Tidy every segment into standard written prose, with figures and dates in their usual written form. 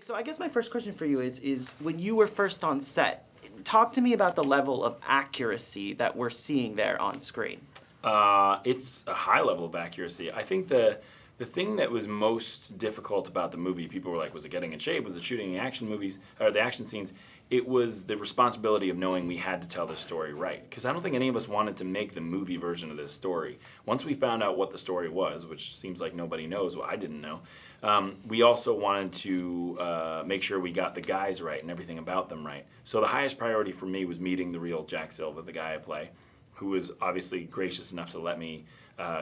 So I guess my first question for you is when you were first on set, talk to me about the level of accuracy that we're seeing there on screen. It's a high level of accuracy. I think the thing that was most difficult about the movie, people were like, was it getting in shape? Was it shooting the action movies or the action scenes? It was the responsibility of knowing we had to tell the story right. Because I don't think any of us wanted to make the movie version of this story. Once we found out what the story was, which seems like nobody knows, well, I didn't know, we also wanted to make sure we got the guys right and everything about them right. So the highest priority for me was meeting the real Jack Silva, the guy I play, who was obviously gracious enough to let me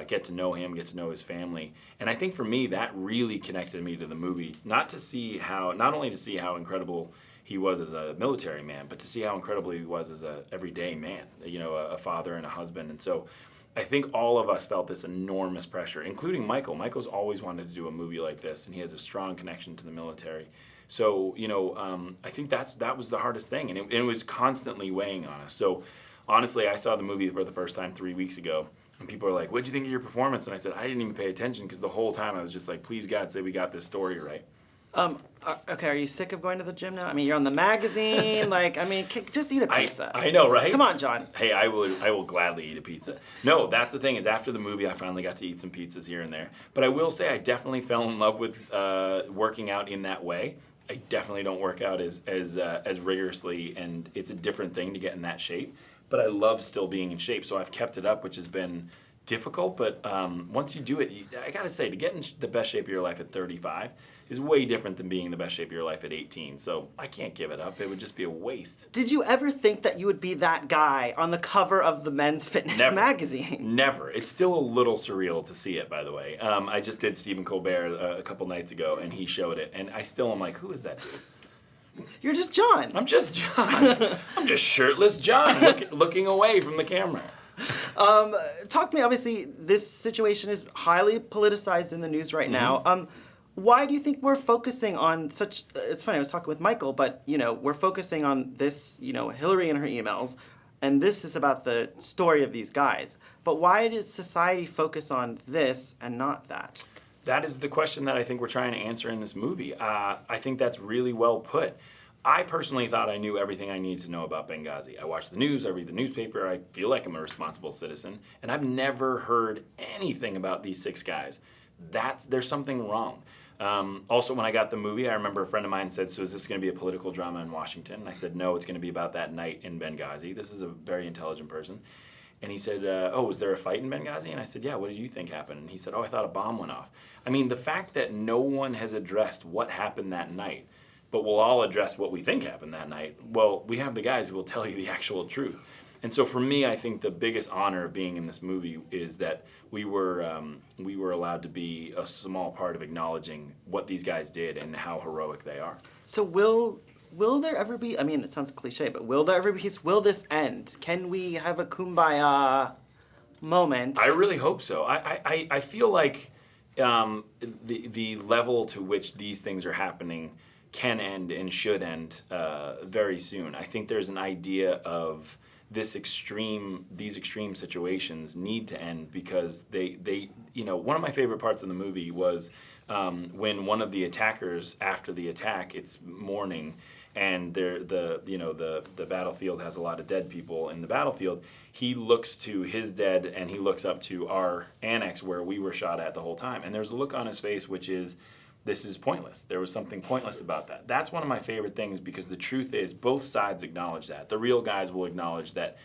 get to know him, get to know his family. And I think for me, that really connected me to the movie, not only to see how incredible he was as a military man, but to see how incredible he was as a everyday man, a father and a husband. And so I think all of us felt this enormous pressure, including Michael. Michael's always wanted to do a movie like this, and he has a strong connection to the military. So, I think that was the hardest thing, and it was constantly weighing on us. So honestly, I saw the movie for the first time 3 weeks ago, and people were like, "What'd you think of your performance?" And I said, "I didn't even pay attention because the whole time I was just like, please God, say we got this story right." Okay, are you sick of going to the gym now? I mean, you're on the magazine. Just eat a pizza. I know, right? Come on, John. Hey, I will gladly eat a pizza. No, that's the thing is after the movie, I finally got to eat some pizzas here and there. But I will say I definitely fell in love with working out in that way. I definitely don't work out as rigorously, and it's a different thing to get in that shape. But I love still being in shape, so I've kept it up, which has been difficult. But once you do it, I gotta say, to get in the best shape of your life at 35 is way different than being in the best shape of your life at 18. So I can't give it up. It would just be a waste. Did you ever think that you would be that guy on the cover of the Men's Fitness magazine? Never. It's still a little surreal to see it, by the way. I just did Stephen Colbert a couple nights ago, and he showed it. And I still am like, who is that dude? You're just John. I'm just John. I'm just shirtless John looking away from the camera. Talk to me, obviously, this situation is highly politicized in the news right now. Why do you think we're focusing on such, it's funny, I was talking with Michael, but, we're focusing on this, Hillary and her emails, and this is about the story of these guys. But why does society focus on this and not that? That is the question that I think we're trying to answer in this movie. I think that's really well put. I personally thought I knew everything I needed to know about Benghazi. I watch the news, I read the newspaper, I feel like I'm a responsible citizen, and I've never heard anything about these 6 guys. There's something wrong. Also, when I got the movie, I remember a friend of mine said, "So is this going to be a political drama in Washington?" And I said, "No, it's going to be about that night in Benghazi." This is a very intelligent person. And he said, "Oh, was there a fight in Benghazi?" And I said, "Yeah, what did you think happened?" And he said, "Oh, I thought a bomb went off." I mean, the fact that no one has addressed what happened that night, but we'll all address what we think happened that night, well, we have the guys who will tell you the actual truth. And so for me, I think the biggest honor of being in this movie is that we were allowed to be a small part of acknowledging what these guys did and how heroic they are. So will there ever be, I mean, it sounds cliche, but will there ever be peace? Will this end? Can we have a kumbaya moment? I really hope so. I feel like the level to which these things are happening can end and should end very soon. I think there's an idea of these extreme situations need to end because they one of my favorite parts of the movie was when one of the attackers, after the attack, it's morning, and the battlefield has a lot of dead people in the battlefield. He looks to his dead and he looks up to our annex where we were shot at the whole time, and there's a look on his face which is, this is pointless. There was something pointless about that. That's one of my favorite things because the truth is both sides acknowledge that. The real guys will acknowledge that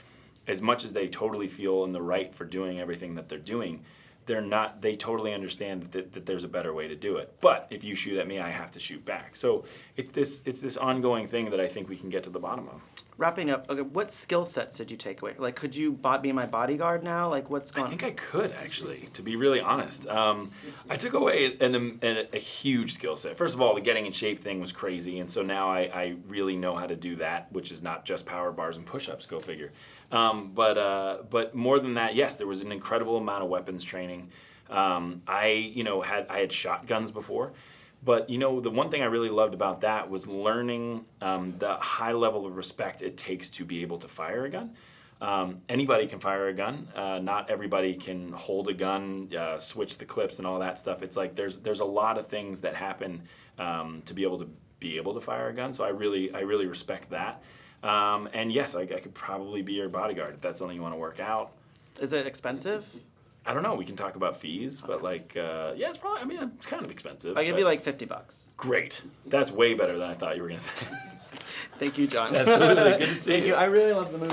as much as they totally feel in the right for doing everything that they're doing, they totally understand that there's a better way to do it. But if you shoot at me, I have to shoot back. So it's this ongoing thing that I think we can get to the bottom of. Wrapping up, okay, what skill sets did you take away? Like, could you be my bodyguard now? Like, what's going on? I think I could, actually, to be really honest. I took away a huge skill set. First of all, the getting in shape thing was crazy, and so now I really know how to do that, which is not just power bars and push-ups, go figure. But more than that, yes, there was an incredible amount of weapons training. I had shotguns before. But, the one thing I really loved about that was learning the high level of respect it takes to be able to fire a gun. Anybody can fire a gun. Not everybody can hold a gun, switch the clips and all that stuff. It's like there's a lot of things that happen to be able to be able to fire a gun. So I really respect that. And yes, I could probably be your bodyguard if that's something you want to work out. Is it expensive? I don't know. We can talk about fees, but like, yeah, it's probably. I mean, it's kind of expensive. I'll give you like $50. Great. That's way better than I thought you were gonna say. Thank you, John. Absolutely. Good to see Thank you. I really love the movie.